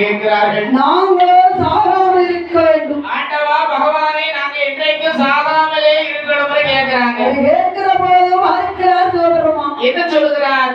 கேட்கிறார்கள்? நாங்கள் சாகாமல் இருக்க வேண்டும். ஆண்டவா பகவானே, நாங்க இன்றைக்கும் சாகாமலே இருக்கணும்னு கேட்கிறாங்க. கேட்கிற போது மறுக்கிறார் சிவபெருமான். என்ன சொல்லுகிறார்?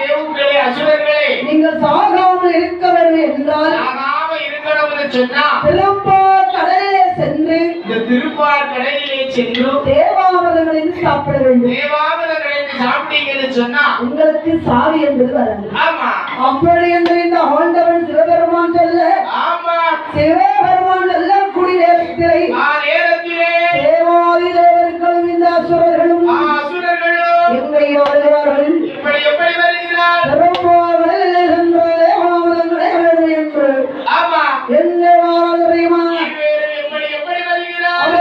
தேவக்களே, அசுரர்களே, நீங்கள் சாகாமல் இருக்க வேண்டும் என்றால் சாகாம இருக்கணும்னு சொன்னா திருப்பார் கடலிலே சென்று இந்த திருப்பார் கடலிலே சென்று தேவாமிர்தங்களில் சாப்பிட வேண்டும். தேவாமிர்தங்களை சாப்பிட்டீங்கன்னு சொன்னா உங்களுக்கு சாவி என்பது வராது. ஆமா, அப்படி என்று இந்த ஆண்டவன் சிவபெருமான் சொல்ல, ஆமா, சிவபெருமான் எல்லாம் கூடிய நேரத்திலே தேவாதி தேவர்களும் இந்த அசுரர்களும் எங்கே வருகிறார்கள்? எப்படி வருகிறார்? என்று ஆமா, எங்கே வாராது தெரியுமா? எப்படி வருகிறார்?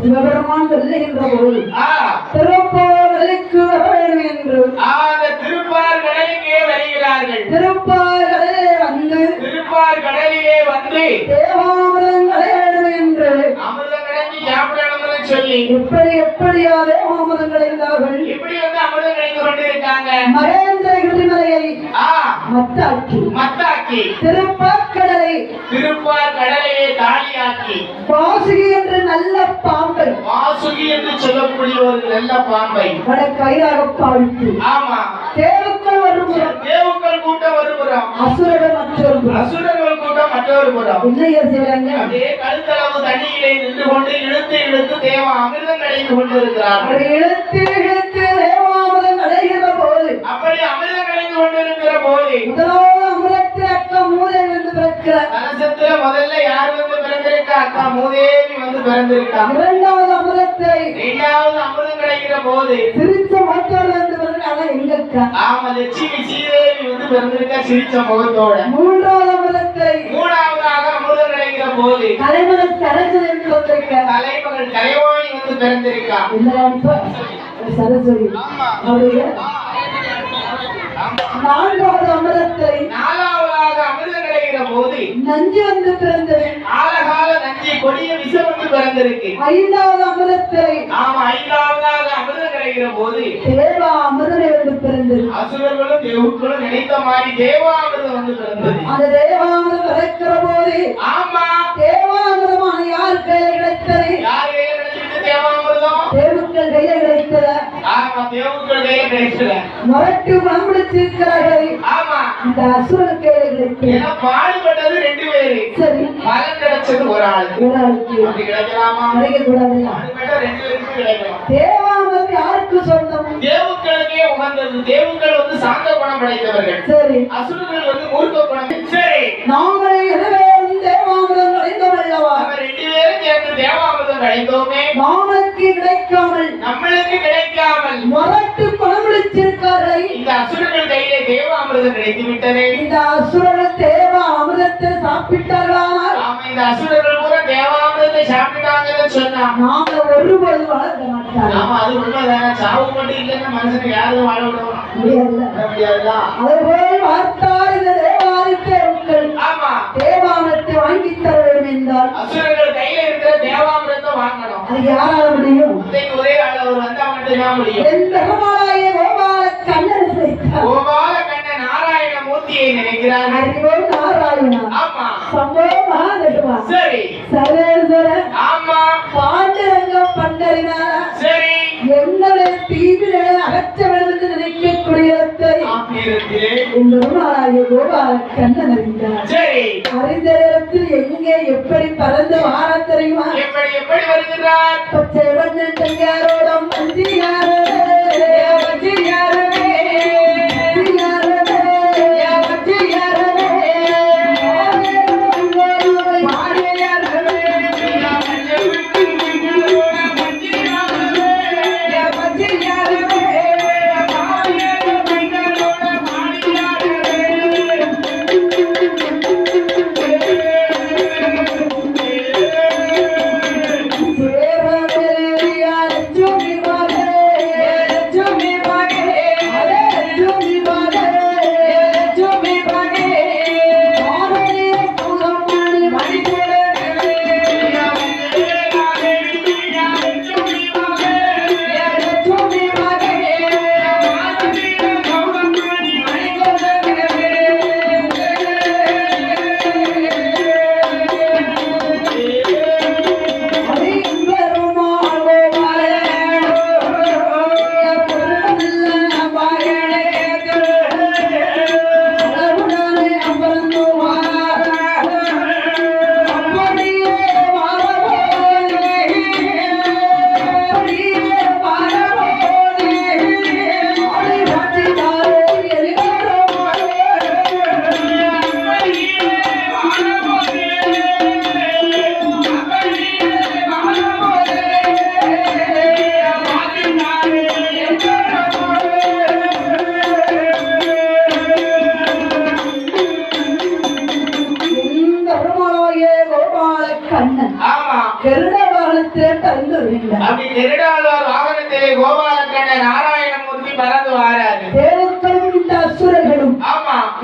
சிவபெருமான் சொல்லுகின்ற போது திருப்பார் கடலுக்கு வர வேண்டும் என்று திருப்பார் கடலுக்கே வருகிறார்கள். திருப்பார் கடலிலே வந்து தேவாமிர்தங்களை வேண்டும் என்று அமிர்தம் கிடைச்சி சாப்பிடணும்னு சொல்லி எப்படியா தேவாமிர்தங்கள் இருந்தார்கள். இப்படி வந்து அமிர்தம் கிடைத்து கொண்டிருக்காங்க. மகேந்திரகிரி மலையை மத்தாக்கி திருப்பார் கடலையே தாலியாக்கி வாசுகி என்று நல்ல பாம்பை, வாசுகி என்று சொல்லக்கூடிய ஒரு நல்ல பாம்பை கையாக பாவித்து, ஆமா, தேவுக்கள் ஒருபுறம், தேவுக்கள் கூட்டம் ஒருபுறம், அசுரர்கள் கூட்டம் மற்றொரு புறம். என்னையா செய்றாங்க? அதே கழுத்தளவு தண்ணியிலே நின்று கொண்டு இழுத்து தேவ அமிர்தம் கிடைத்து கொண்டிருக்கிறார்கள். இழுத்து தேவாமிர்தம் கிடைக்கிற போது, அப்படி அமிர்தம் கிடைத்து கொண்டிருக்கிற போது முதலாவது அமிர்தத்தில் அக்கா மூதேவி வந்து பிறக்கிறார். கலசத்துல முதல்ல யார் வந்து பிறந்திருக்கா? அக்கா மூதேவி வந்து பிறந்திருக்கா. இரண்டாவது அமிர்தம் கிடைக்கிற போது சிரிச்ச முகத்தோடு வந்து பிறந்தாங்க எங்க அக்கா. ஆமா, லட்சுமி சீதேவி வந்து பிறந்திருக்கா சிரிச்ச முகத்தோட. மூன்றாவதாக அமிர்தம் கிடைக்கிற போது கலைமகள் சரஸ்வதி என்று வந்திருக்க. கலைமகள் கலைவாணி வந்து பிறந்திருக்கா. சரஸ்வதி. நாலாவதாக அமிர்தம் கிடைக்கிற போது நஞ்சு வந்து பிறந்தது. ஆலகால நஞ்சு கொடிய விஷம் வந்து பிறந்திருக்கு. ஐந்தாவது அமிர்தத்தை, ஆமா, ஐந்தாவதாக அமிர்தம் கிடைக்கிற போது தேவா அமிர்தம் வந்து பிறந்தது. அசுரர்களும் தேவர்களும் நினைத்த மாதிரி தேவாமிர்தம் வந்து பிறந்தது. அந்த தேவாமிர்தம் கிடைக்கிற போது, ஆமா, தேவாமிர்தமான யார் கையில கிடைத்தது? யார் கையில கிடைச்சிட்டு தேவாமிர்தம்? தேவுக்கள் கையில கிடைத்தத. ஆமா, தேவுக்கள் கையில கிடைச்சல. மரட்டு மம்பிடிச்சிருக்கிறார்கள். ஆமா, இந்த அசுரன் கையில கிடைத்தது. பாடுபட்டது 2 பேரு. சரி, பலன் கிடைச்சது ஒரு ஆளுக்கு. அப்படி கிடைக்கலாமா? கிடைக்கக்கூடாது. பாடுபட்ட 2 பேருக்கு கிடைக்கலாம். தேவாமிர்தம் யாருக்கு சொந்தம்? தேவுக்களுக்கே உகந்தது. தேவுக்கள் வந்து சாந்த குணம் படைத்தவர்கள். சரி, அசுரர்கள் வந்து மூர்க்க குணம். சரி, நாங்கள் இருவரும் தேவாமிர்தம் அடைந்தோம் அல்லவா? நம்ம 2 பேரும் சேர்ந்து தேவாமிர்தம் அடைந்தோமே. நம்மளுக்கு கிடைக்காமல் மரட்டு பணமளிச்சிருக்கார்கள். இந்த அசுரர்கள் கையிலே தேவாமிர்தம் கிடைத்து விட்டதே. இந்த அசுரர்கள் தேவா அமிர்தத்தை சாப்பிட்டார்களானால், ஆமா, இந்த அசுரர்கள் கூட தேவாமிர்தத்தை சாப்பிட்டாங்கன்னு சொன்னா நாம ஒருபோது வளர்க்க மாட்டாங்க. ஆமா, அது உண்மைதானே. சாவு மட்டும் இல்லைன்னா மனுஷனுக்கு யாரும் வாழ விடணும் முடியாதுல்ல. அதுபோல் வார்த்தார் இந்த தேவாதி தேவுக்கள். ஆமா, தேவாமிரத்தை வாங்கி தர வேண்டும் என்றால் அசுரர்கள் கையில இருக்கிற தேவாமிரத்தை வாங்கணும். அது யாரால முடியும்? ஒரே ஆள் வந்தா மட்டும்தான் முடியும். என் பெருமாளாய கோபால கண்ணன் கோபால கண்ணன் நாராயண மூர்த்தியை நினைக்கிறார். அறிவோம் நாராயணா. ஆமா, சம்பவமா நடுவா. சரி, சர்வேஸ்வரன். ஆமா, பாண்டுரங்க பண்டரி கண்டறினாரா சரி என்னுடைய தீவிர அகற்ற வேண்டும் என்று நினைக்கக்கூடிய இடத்தை இந்த பெருமாளாகிய கோபால கண்ணன் அறிந்தார். சரி அறிந்த நேரத்தில் எங்கே எப்படி பறந்து வார தெரியுமா? எப்படி எப்படி வருகிறார்? பச்சை வண்ணன் தங்காரோடம் வஞ்சியாரே வஞ்சியாரே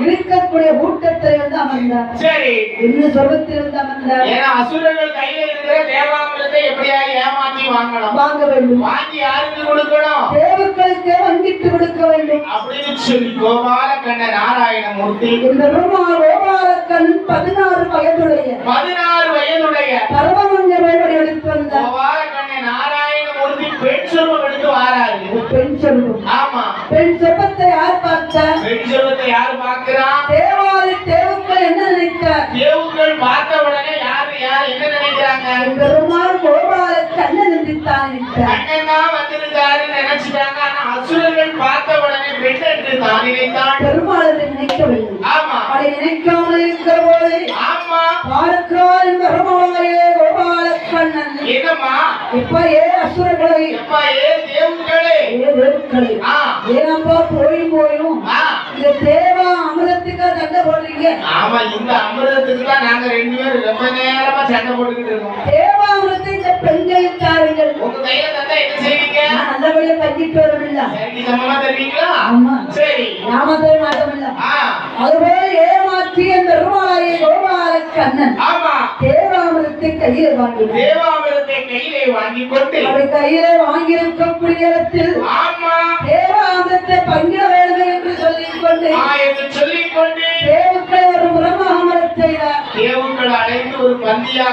இருக்கக்கூடிய ஊட்டத்தை வந்து அமர்ந்தார். சரி என்ன சொர்க்கத்தில் வந்து அமர்ந்தார். ஏன்னா அசுரர்கள் கையில இருக்கிற தேவாமிரத்தை எப்படியா ஏமாத்தி வாங்க வேண்டும். வாங்கி யாருக்கு கொடுக்கணும்? தேவர்களுக்கு வங்கிட்டு கொடுக்க வேண்டும் அப்படின்னு சொல்லி கோபால கண்ண நாராயணமூர்த்தி இந்த கோபாலக்கண் 16 வயதுடைய பரமமஞ்ச வேலை எடுத்து வந்தார். கோபால கண்ண நாராயணமூர்த்தி பெண் சொர்க்கம் எடுத்து வாராரு. பெண் சொர்க்கம். ஆமா பெண் சொர்க்கத்தை யார் பார்த்தார்? பெண் சொர்க்கத்தை யார் பார்க்கிறார்? தேவர்கள் என்ன நினைத்தார்? தேவர்கள் பார்த்த உடனே யார் என்ன நினைக்கிறாங்க? பெருமாள் கோபால கண்ணன் நினைத்தான். கண்ணன் தான் வந்திருக்காரு நினைச்சிட்டாங்க. ஆனா அசுரர்கள் பார்த்த உடனே பெண் என்று தான் நினைத்தான். பெருமாள் நினைக்கவில்லை. ஆமா அதை நினைக்காமல் இருக்கிற போது ஆமா பார்க்கிறார் பெருமாளையே கோபால கண்ணன். என்னம்மா இப்ப அசுரர்களை தேவர்களே ஏனப்பா போயும் இந்த தேவா அமிர்தத்துக்கு சண்டை போடுறீங்க? ஆமா இந்த அமிர்தத்துக்கு தான் நாங்க 2 பேரும் ரொம்ப நேரமா சண்டை போட்டுக்கிட்டு இருக்கோம். தேவா அமிர்தத்தை இந்த பெண்களுக்கு தாருங்கள். உங்க கையில தந்தா என்ன செய்வீங்க? நல்லபடியா பங்கிட்டு வரவில்லை. சரி சமமா தருவீங்களா? ஆமா சரி நாமதே மாட்டமில்லை. அதுபோல ஏமாற்றிய பெருமாளையை கோபால கண்ணன் ஆமா தேவாமிரத்தை கையில வாங்கினார். தேவாமிரத்தை கையிலே வாங்கி கொண்டு அதை கையில வாங்கியிருக்கக்கூடிய இடத்தில் ஆமா தேவாமிரத்தை பங்கிட வேண்டும் என்று சொல்லிக்கொண்டு சொல்லிக்கொண்டு தேவக்கள் ஒரு பிரம்ம அமரச் செய்தார். தேவக்கள் அழைத்து ஒரு பந்தியாக